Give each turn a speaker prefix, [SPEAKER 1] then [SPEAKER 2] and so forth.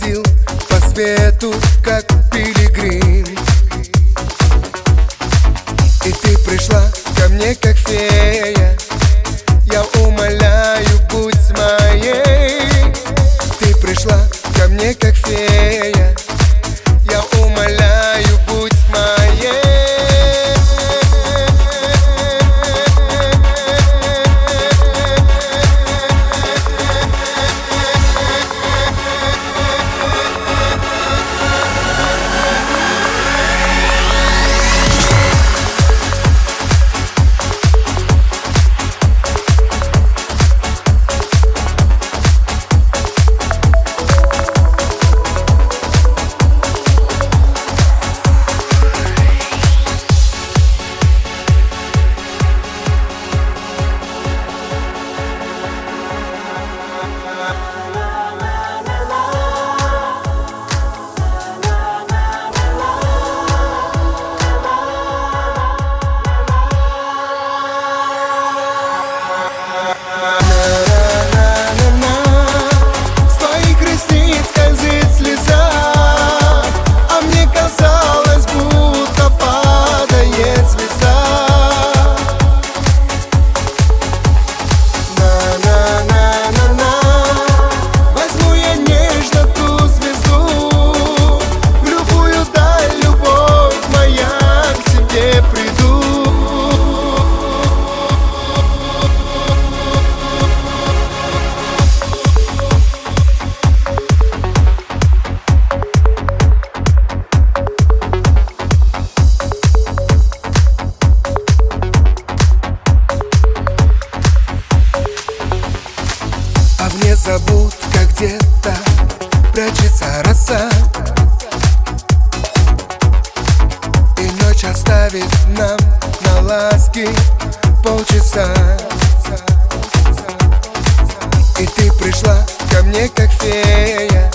[SPEAKER 1] ходил по свету, как пилигрим. И ты пришла ко мне, как фея. Я умоляю, будь моей. Ты пришла ко мне, как фея. Я умоляю, будь моей. Незабудка где-то прячется роса, и ночь оставит нам на ласки полчаса. И ты пришла ко мне, как фея.